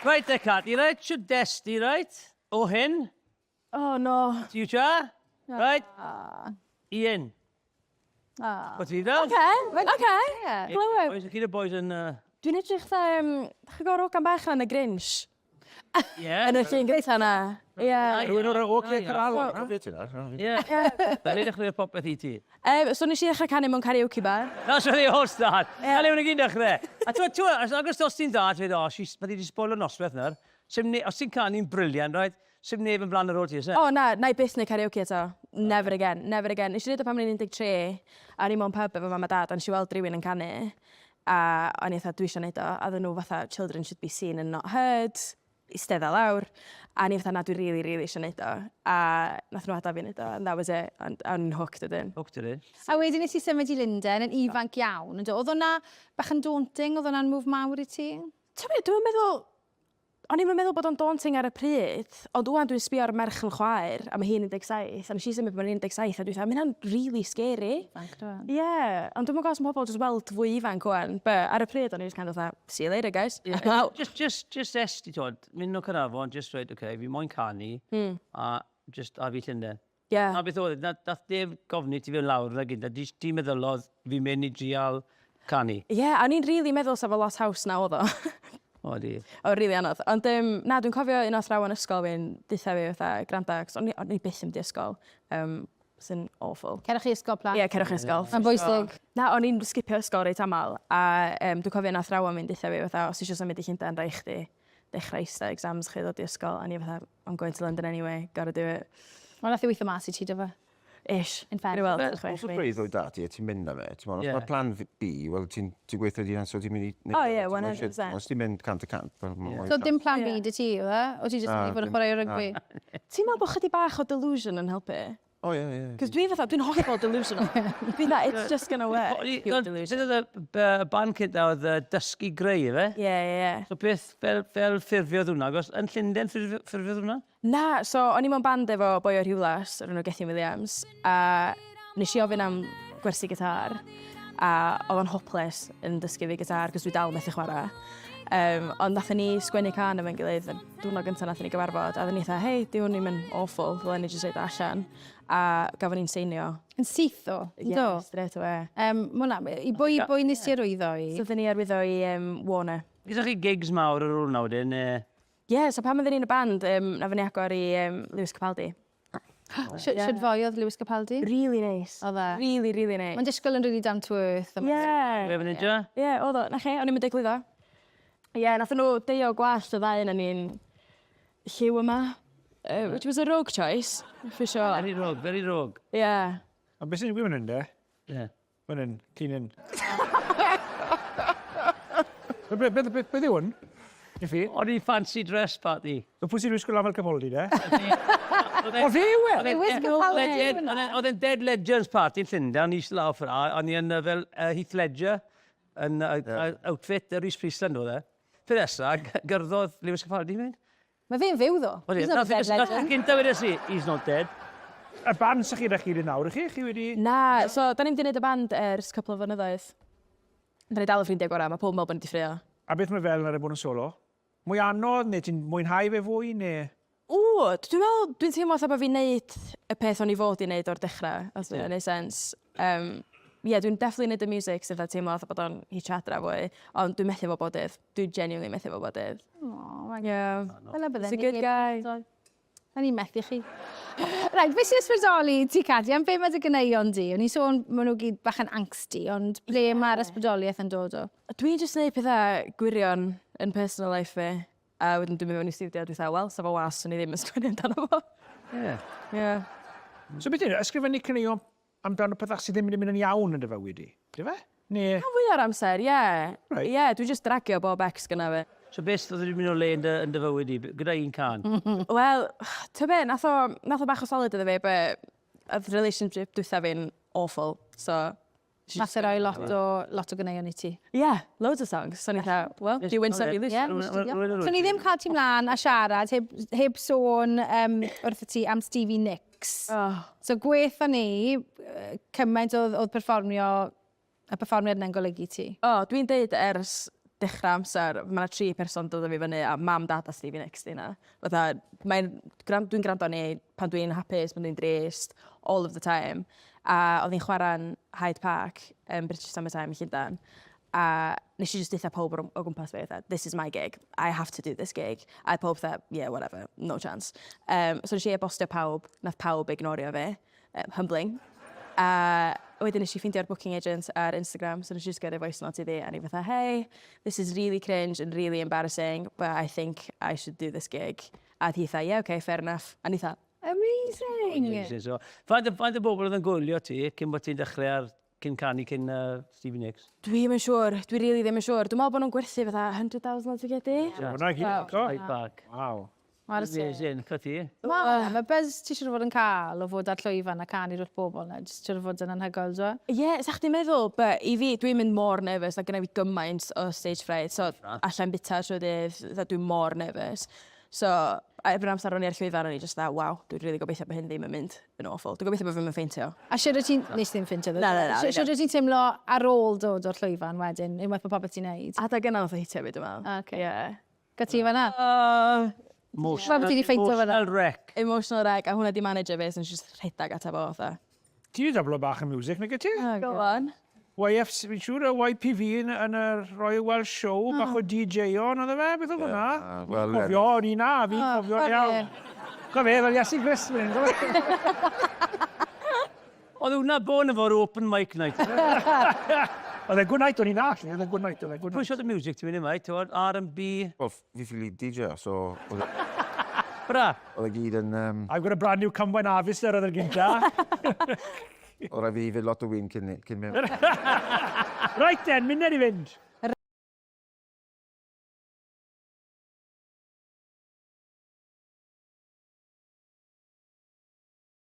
Right there, Catty, right? Should desti, right? O hyn. Oh, no. Future. Right? Ian. What do you do? OK. Glywed. Oes y chi boys yn... Dwi'n edrych chi'n gwybod ogan bach yn y Grinch? Ie. Yn y llun gyntaf na. Ie. Rwy'n o'r oce caral. Ie. Fel i ddechrau'r popeth i ti. So nes i ddechrau canu mewn karaoke bar. That's where they all start. Hali hwn i gyd dechrau. A ti'n agos os ti'n dad, fe do, ma di spoilio'r noswaith nawr. Os ti'n canu'n briliant, right? Sym neb yn blan ar ôl ti, ys e? O, na i byth neu karaoke eto. Never again, never again. Nes i ddweud o pan o'n 13, a ni mewn pub efo mam a dad, a nes i weld rhywun yn canu. A o'n i dwi eisiau neud o, a ddyn nhw fatha, children should be seen and not heard, i stedda lawr. A ni fatha, na dwi really eisiau neud o. A nath nhw adael fi neud o, and that was it. And hooked ydyn. Hooked ydyn. A wedyn nes i symud i Lundain yn ifanc iawn. Oedd hwnna bach yn daunting, oedd hwnna'n move mawr i ti? Dwi'n meddwl, o'n i'n meddwl bod o'n daunting ar y pryd, ond dwi'n sbio ar merch yn chwaer, a mae hi'n 17, a nes i symud bod yn 17, a dwi'n dweud, mae'n really scary. Ifanc, dwi'n. Ie, ond dwi'n meddwl pobl jyst weld fwy ifanc o'n, but ar y pryd o'n i'n just kind of like, see you later, guys. Just esti, tod, mynd o Cynarfon, just right, okay, fi moyn canu, a fi Llundain. Ie. A beth oedd, nath Dave gofni ti fewn lawr yna gyda, di meddylodd fi mynd i drial canu. Ie, a o'n i'n really meddwl sef o Lot House na oedd o. O, di. O, really anodd. Ond na, dwi'n cofio un o athrawon ysgol fi'n ditha fi fatha granda, cos o'n i byth yn di ysgol. Sy'n awful. Cerwch chi ysgol plant? Ie, cerwch chi ysgol. Mae'n bwysig. Na, o'n i'n skipio ysgol reit amal, a dwi'n cofio un athrawon fi'n ditha fi fatha, os eisiau symud i Llundain, rai chdi dechrau eistedd exams chi ddod i ysgol, a ni fatha, I'm going to London anyway, gotta do it. Wel, nath i weithio mas i ti, dyfa? Ish. In fact. Os yw'r braidd o'i dati, ti'n mynd na fe. Mae plan B, wel, ti'n gweithio di so ti'n mynd i... O ie, 100%. Os ti'n mynd 100%. So dim plan B dy ti, yw e? O ti jyst mynd i fod yn chwarae o rygbi? Ti'n meddwl bod chydi bach o delusion yn helpu? O ie. Cos dwi'n hollol delusional. Dwi'n that, it's just gonna work. Sut oedd y ban cynta oedd dysgu greu, fe? Ie. So beth fel ffurfiodd hwnna? Os yn Llundain ffurfiodd hwnna? Na, so o'n i mewn band efo boi o'r Hywlas, o'r enw Gethin Williams, a nes i ofyn am gwersi gitar, a oedd o'n hopeless yn dysgu fi gitar, cos dwi dal methu chwarae. Ond nathon ni sgwennu can efo'n gilydd, a diwrnod gyntaf nathon ni gyfarfod, a dden ni hey, di hwn i'n awful, ddylen ni jyst reid allan. A gafon ni'n seinio. Yn syth o? Ie, straight away. I bwy nes ti arwyddo i? So dden ni arwyddo i Warner. Gyda chi gigs mawr ar ôl nawr dyn? Ie, so pan oedden ni'n y band, na fy ni agor i Lewis Capaldi. Siwt foi oedd Lewis Capaldi? Really nice. Oedd e? Really nice. Mae'n disgwyl yn really down to earth. Ie. Fe fynd idio? Ie, oedd o. Na chi, o'n i'n mynd eglwyddo. Ie, nath nhw deio gwallt o ddau yn ni'n lliw yma. Which was a rogue choice, for sure. Very rogue. Ie. A beth sy'n gwybod yn de? Ie. Wy'n clean in. Beth yw hwn? I fi? O'n i fancy dress party. So pwy sy'n wisgo lafel Capaldi, de? O fi yw e? Lewis Capaldi. Oedd e'n Dead Legends party yn Llundain, o'n i eisiau lawr ffyra, o'n i yn fel Heath Ledger, yn outfit Rhys Priestland oedd e. Fe nesa, gyrdodd Lewis Capaldi, mynd? Mae fe'n fyw ddo. Nath gynta wedi si, he's not dead. Y band sy'ch chi'n rhaid nawr, chi wedi... Na, so da ni'n gwneud y band ers couple o flynyddoedd. Da ni dal y ffrindiau gorau, mae pob yn meddwl bod ni di ffrio. A beth mae fel ar y bod yn solo? Mwy anodd, neu ti'n mwynhau fe fwy, neu... Dwi'n teimlo fatha bod fi'n neud y peth o'n i fod i neud o'r dechrau, os dwi'n neud sens. Ie, dwi'n definitely neud y music sydd teimlo fatha bod o'n hitch adra fwy, ond dwi'n methu fo bodydd. Dwi'n genuinely methu fo bodydd. Fel bydden He's a good guy. A ni'n methu chi. Rhaid, beth sy'n ysbrydoli ti, Catty, am be mae dy gyneuon di? O'n i'n sôn maen nhw gyd bach yn angsty, ond ble mae'r ysbrydoliaeth yn dod o? Dwi'n just neud pethau gwirion yn personal life fi. A wedyn dwi'n mynd mewn i studio, dwi'n dweud, wel, sef o was, o'n i ddim yn sgwennu amdano fo. Ie. So beth yw'n ysgrifennu cyneuon amdano pethau sydd ddim yn mynd yn iawn yn dy fywyd i? Di fe? Ne? Rhan fwy o'r amser, ie. Ie, dwi'n just dragio bob ex gyna fi. So beth oedd wedi mynd o le yn dy fywyd i, gyda un can? Wel, ty be, nath o bach o solid iddo fi, but oedd relationship dwi'n fi'n awful, so... Nath e roi lot o gyneuon i ti? Ie, loads o songs. So ni'n dweud, well, do you win some, you lose? So ni ddim cael ti mlaen a siarad heb sôn wrth y ti am Stevie Nicks. So gweithio ni cymaint oedd perfformio, y perfformiad yna'n golygu ti? Dwi'n deud ers dechrau amser, mae yna 3 person dod o fi fyny, a mam, dad a Stevie Nicks di yna. Dwi'n gwrando ni pan dwi'n hapus, pan dwi'n drist, all of the time. A oedd hi'n chwarae'n Hyde Park, British Summertime i Llundain. A nes i just eitha pawb o gwmpas fi, this is my gig, I have to do this gig. A pawb yeah, whatever, no chance. So nes i e-bostio pawb, nath pawb ignorio fi, humbling. A wedyn nes i ffeindio'r booking agent ar Instagram, so nes i just gyrru voice note I fi, a ni fatha, hey, this is really cringe and really embarrassing, but I think I should do this gig. A hi eitha, yeah, okay, fair enough. A ni eitha, Amazing. So, faint y bobl oedd yn gwylio ti cyn bod ti'n dechrau cyn canu cyn Stevie Nicks? Dwi'n yn siŵr, dwi really ddim yn siŵr. Dwi'n meddwl bod nhw'n gwerthu fatha 100,000 o tigedi. Hwna i gyd. Hyde Park. Waw. Amazing, cythi. Mae buzz ti siŵr fod yn cael o fod ar llwyfan a canu wrth bobl na, jyst siŵr fod yn anhygoel, dwi? Ie, sa'ch ti'n meddwl, but i fi, dwi'n mynd mor nervous, a gyda fi gymaint o stage fright, so allan bita trwy dydd, dwi'n mor nervous. So, erbyn amser o'n i ar llwyfan, o'n i just wow, dwi'n really gobeithio bod hyn ddim yn mynd yn awful. Dwi'n gobeithio bod fi'n ffeintio. A siwr o ti'n... Nes ddim ffeintio ddod? Na. Siwr o ti'n teimlo ar ôl dod o'r llwyfan wedyn, unwaith bod popeth ti'n neud? A da gyna oedd o hitio fi, dwi'n meddwl. Okay. Yeah. Got ti fanna? Emotional wreck. Emotional wreck, a hwnna di manager fi, so just rhedag at efo fatha. Ti wedi dablo bach yn music, nag ti? Go on. YFC, fi'n siŵr y YPV yn y Royal Welsh Show, bach o DJ-o, oedd e fe, beth oedd hwnna? Cofio, o'n i na, fi'n cofio iawn. Cofio, fel Iesu Grismin. Oedd hwnna bon efo'r open mic night. Oedd e good night o'n i na, oedd e good night. Pwy siwr y music ti'n mynd i mai? R&B? Wel, fi ffili DJ, so... Bra? Oedd e gyd yn... I've got a brand new Cymwain Harvester oedd e'r gynta. Oedd e fi fyd lot o wyn cyn mewn. Right then, mynd i fynd.